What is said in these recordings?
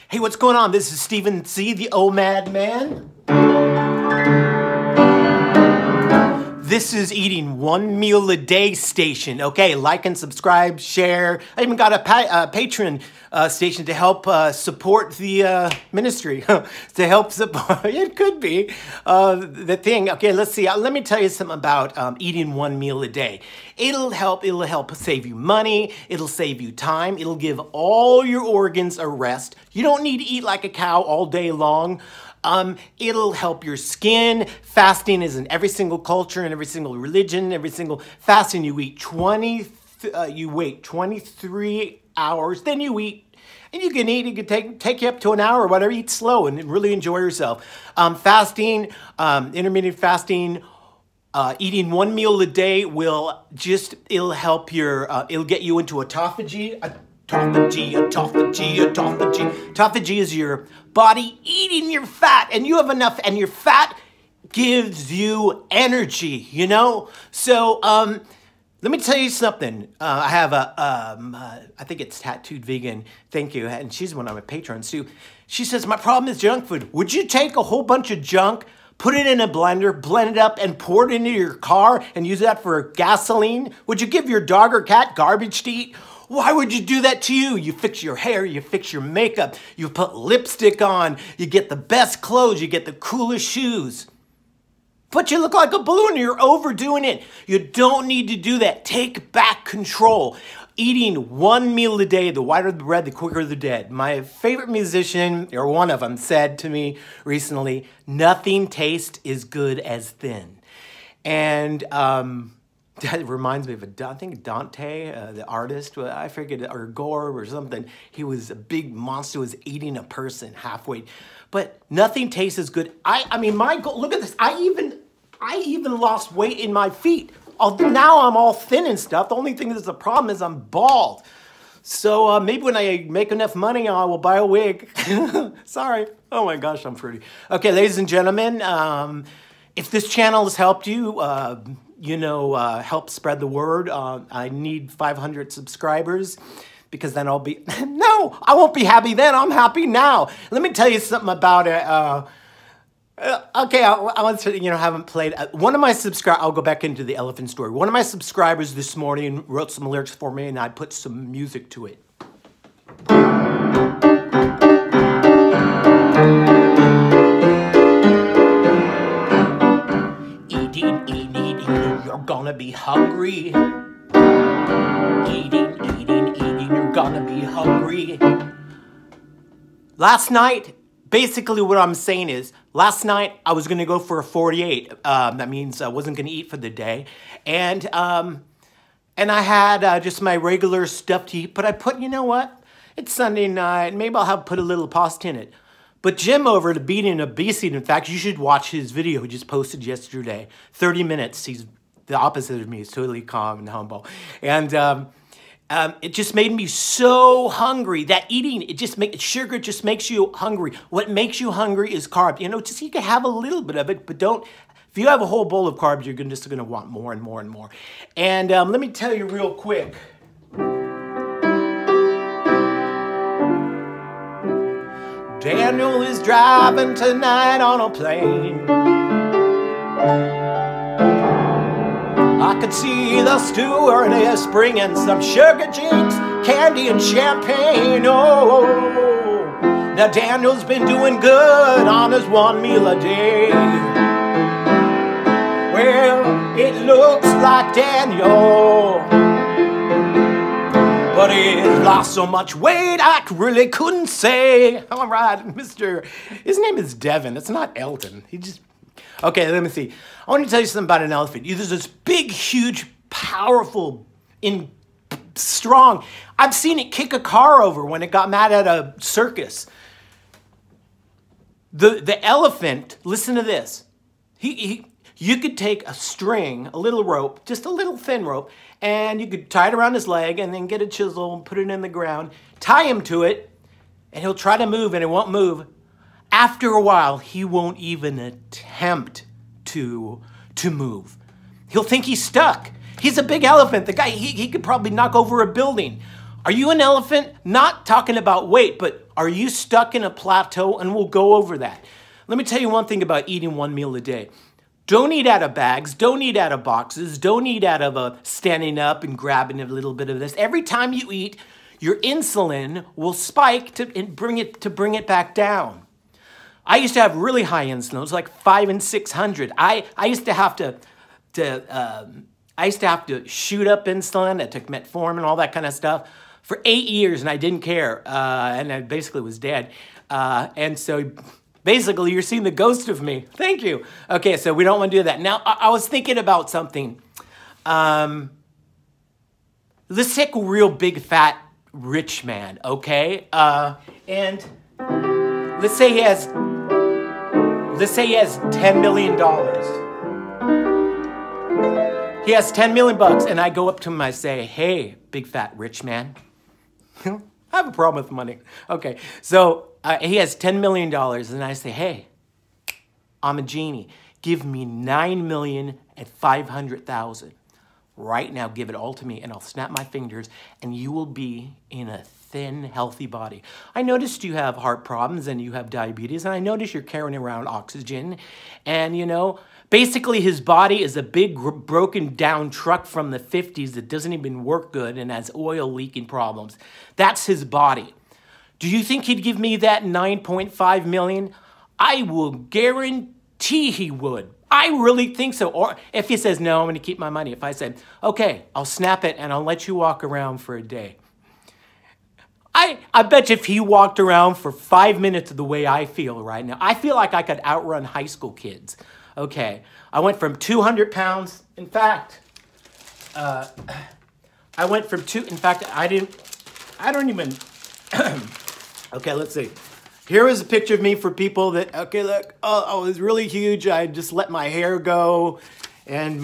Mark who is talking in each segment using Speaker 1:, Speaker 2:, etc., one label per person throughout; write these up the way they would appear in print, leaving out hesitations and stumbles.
Speaker 1: Hey, what's going on? This is Stephen C., the OMAD Man. This is Eating One Meal a Day station. Okay, like and subscribe, share. I even got a Patreon station to help support the ministry. To help support, it could be the thing. Okay, let's see. Let me tell you something about eating one meal a day. It'll help save you money. It'll save you time. It'll give all your organs a rest. You don't need to eat like a cow all day long. It'll help your skin. Fasting is in every single culture and every single religion, every single fasting. You eat you wait 23 hours, then you eat. And you can eat, it can take you up to an hour or whatever. Eat slow and really enjoy yourself. Fasting, intermittent fasting, eating one meal a day it'll help it'll get you into autophagy. Autophagy is your body eating your fat, and you have enough, and your fat gives you energy, you know? So, let me tell you something. I have I think it's Tattooed Vegan, thank you, and she's one of my patrons too. She says, my problem is junk food. Would you take a whole bunch of junk, put it in a blender, blend it up, and pour it into your car and use that for gasoline? Would you give your dog or cat garbage to eat? Why would you do that to you? You fix your hair, you fix your makeup, you put lipstick on, you get the best clothes, you get the coolest shoes. But you look like a balloon, you're overdoing it. You don't need to do that. Take back control. Eating one meal a day, the whiter the bread, the quicker the dead. My favorite musician, or one of them, said to me recently, nothing tastes as good as thin. And that reminds me of I think Dante, the artist, I forget, or Gore or something. He was a big monster, was eating a person halfway. But nothing tastes as good. I mean, my goal, look at this. I even lost weight in my feet. Now I'm all thin and stuff. The only thing that's the problem is I'm bald. So maybe when I make enough money, I will buy a wig. Sorry. Oh my gosh, I'm pretty. Okay, ladies and gentlemen, if this channel has helped you, help spread the word. I need 500 subscribers because then I'll be, no, I won't be happy then. I'm happy now. Let me tell you something about it. Okay, I want to, haven't played. One of my subscribers, I'll go back into the elephant story. One of my subscribers this morning wrote some lyrics for me and I put some music to it. Eating, you're gonna be hungry. Eating, you're gonna be hungry. Last night, basically what I'm saying is, last night I was gonna go for a 48. That means I wasn't gonna eat for the day. And I had just my regular stuff to eat, but I put, you know what? It's Sunday night, maybe I'll put a little pasta in it. But Jim over at Beating Obesity, in fact, you should watch his video he just posted yesterday. 30 minutes, he's the opposite of me. He's totally calm and humble. And it just made me so hungry. That eating, sugar just makes you hungry. What makes you hungry is carb. Just you can have a little bit of it, but don't. If you have a whole bowl of carbs, you're just going to want more and more and more. And let me tell you real quick. Daniel is driving tonight on a plane. I could see the stewardess bringing some sugar jinks, candy and champagne. Oh, now Daniel's been doing good on his one meal a day. Well, it looks like Daniel, but he's lost so much weight I really couldn't say. All right, his name is Devin. It's not Elton. Okay, let me see. I want to tell you something about an elephant. There's this big, huge, powerful, strong. I've seen it kick a car over when it got mad at a circus. The elephant, listen to this. You could take a string, a little rope, just a little thin rope, and you could tie it around his leg and then get a chisel and put it in the ground, tie him to it, and he'll try to move and it won't move. After a while, he won't even attempt to move. He'll think he's stuck. He's a big elephant. The guy, he could probably knock over a building. Are you an elephant? Not talking about weight, but Are you stuck in a plateau? And we'll go over that. Let me tell you one thing about eating one meal a day. Don't eat out of bags. Don't eat out of boxes. Don't eat out of standing up and grabbing a little bit of this. Every time you eat, your insulin will spike to bring it back down. I used to have really high insulin. It was like 500 and 600. I used to have to shoot up insulin. I took metformin and all that kind of stuff for 8 years, and I didn't care. And I basically was dead. And so basically, you're seeing the ghost of me. Thank you. Okay, so we don't want to do that. Now, I was thinking about something. Let's take a real big, fat, rich man, okay? And let's say he has $10 million. He has 10 million bucks, and I go up to him and I say, hey, big, fat, rich man. I have a problem with money. Okay, so he has $10 million, and I say, hey, I'm a genie. Give me $9,500,000. Right now, give it all to me, and I'll snap my fingers, and you will be in a thin, healthy body. I noticed you have heart problems, and you have diabetes, and I noticed you're carrying around oxygen, and, you know, basically his body is a big, broken down truck from the 50s that doesn't even work good and has oil leaking problems. That's his body. Do you think he'd give me that $9.5 million? I will guarantee he would. I really think so. Or if he says, no, I'm going to keep my money. If I say, okay, I'll snap it and I'll let you walk around for a day. I bet you if he walked around for 5 minutes the way I feel right now, I feel like I could outrun high school kids. Okay, I went from 200 pounds. In fact, I don't even, okay, let's see. Here is a picture of me for people that, okay, look, oh, I was really huge. I just let my hair go, and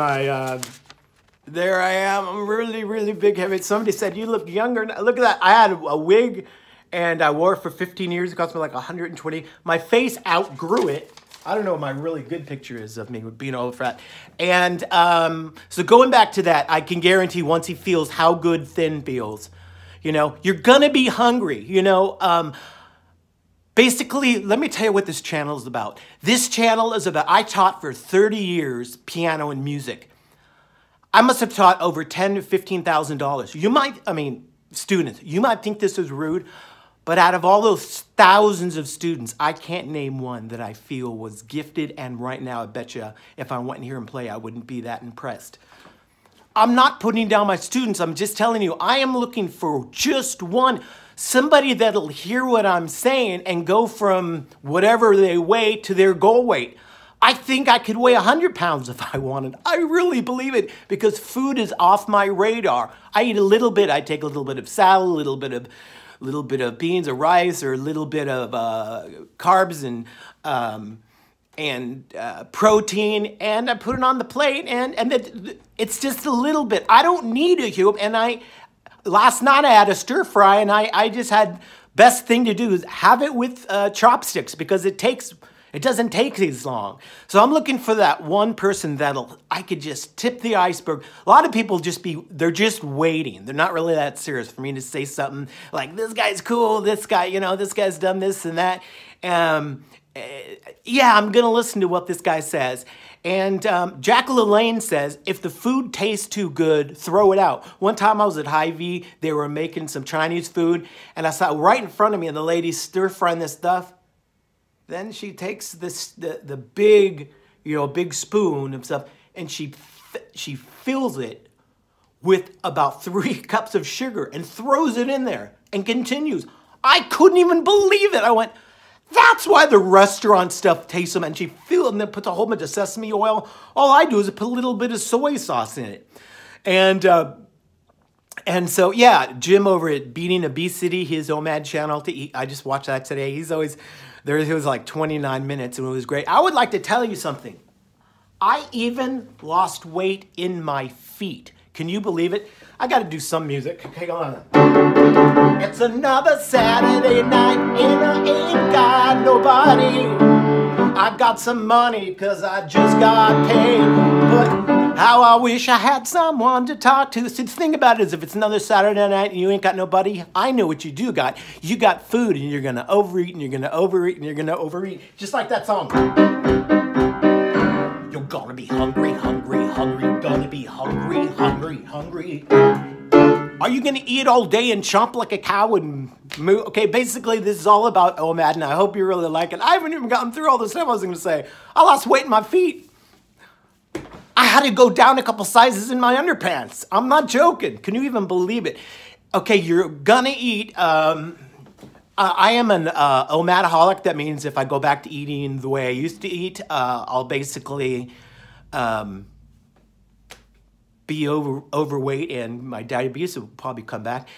Speaker 1: there I am. I'm really, really big headed. Somebody said, you look younger. Look at that. I had a wig, and I wore it for 15 years. It cost me like 120. My face outgrew it. I don't know what my really good picture is of me being old fat. And so going back to that, I can guarantee once he feels how good thin feels, you know, you're going to be hungry, you know. Basically, let me tell you what this channel is about. This channel is about, I taught for 30 years piano and music. I must have taught over $10,000 to $15,000. You might, I mean, students, you might think this is rude, but out of all those thousands of students, I can't name one that I feel was gifted, and right now, I bet you, if I went in here and play, I wouldn't be that impressed. I'm not putting down my students, I'm just telling you, I am looking for just one, somebody that'll hear what I'm saying and go from whatever they weigh to their goal weight. I think I could weigh 100 pounds if I wanted. I really believe it, because food is off my radar. I eat a little bit, I take a little bit of salad, a little bit of beans or rice, or a little bit of carbs and protein, and I put it on the plate, and it's just a little bit. I don't need a huge, and last night I had a stir fry, and I just had, best thing to do is have it with chopsticks, because it doesn't take as long. So I'm looking for that one person I could just tip the iceberg. A lot of people they're just waiting. They're not really that serious for me to say something like, this guy's cool, this guy, you know, this guy's done this and that. Yeah, I'm gonna listen to what this guy says. And Jack LaLanne says, if the food tastes too good, throw it out. One time I was at Hy-Vee, they were making some Chinese food, and I saw right in front of me, and the lady stir-frying this stuff. Then she takes the big, you know, big spoon of stuff, and she fills it with about 3 cups of sugar and throws it in there and continues. I couldn't even believe it. I went, that's why the restaurant stuff tastes so, and she fills it and then puts a whole bunch of sesame oil. All I do is put a little bit of soy sauce in it. And so, yeah, Jim over at Beating Obesity, his OMAD channel, I just watched that today. He was like 29 minutes, and it was great. I would like to tell you something. I even lost weight in my feet. Can you believe it? I got to do some music. Okay, go on. It's another Saturday night, and I ain't got nobody. I I've got some money because I just got paid. But how I wish I had someone to talk to. So the thing about it is, if it's another Saturday night and you ain't got nobody, I know what you do got. You got food and you're going to overeat and you're going to overeat and you're going to overeat. Just like that song. You're going to be hungry, hungry, hungry. Going to be hungry, hungry, hungry. Are you going to eat all day and chomp like a cow and moo? Okay, basically, this is all about OMAD, and I hope you really like it. I haven't even gotten through all the stuff I was going to say. I lost weight in my feet. I had to go down a couple sizes in my underpants. I'm not joking. Can you even believe it? Okay, you're going to eat. I am an OMADaholic. That means if I go back to eating the way I used to eat, I'll basically... be overweight, and my diabetes will probably come back.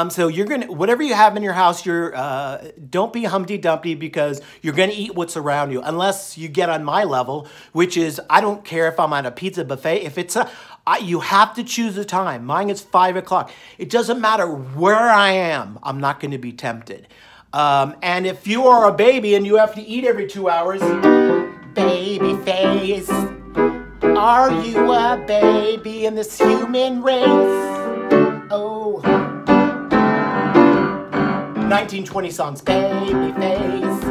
Speaker 1: So you're gonna, whatever you have in your house, don't be Humpty Dumpty, because you're gonna eat what's around you, unless you get on my level, which is, I don't care if I'm at a pizza buffet. If it's you have to choose a time. Mine is 5 o'clock. It doesn't matter where I am. I'm not gonna be tempted. And if you are a baby and you have to eat every 2 hours, baby face. Are you a baby in this human race? Oh. 1920 songs, baby face.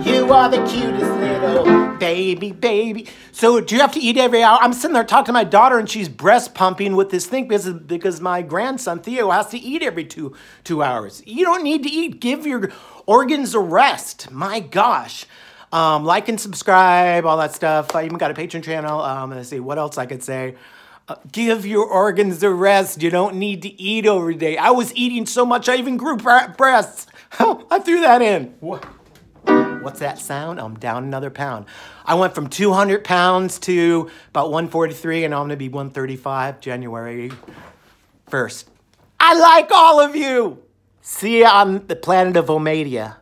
Speaker 1: You are the cutest little baby. So do you have to eat every hour? I'm sitting there talking to my daughter and she's breast pumping with this thing because my grandson Theo has to eat every two hours. You don't need to eat. Give your organs a rest. My gosh. Like and subscribe, all that stuff. I even got a Patreon channel. Let's see what else I could say. Give your organs a rest. You don't need to eat every day. I was eating so much I even grew breasts. I threw that in. What's that sound? I'm down another pound. I went from 200 pounds to about 143, and I'm going to be 135 January 1st. I like all of you. See you on the planet of Omadia.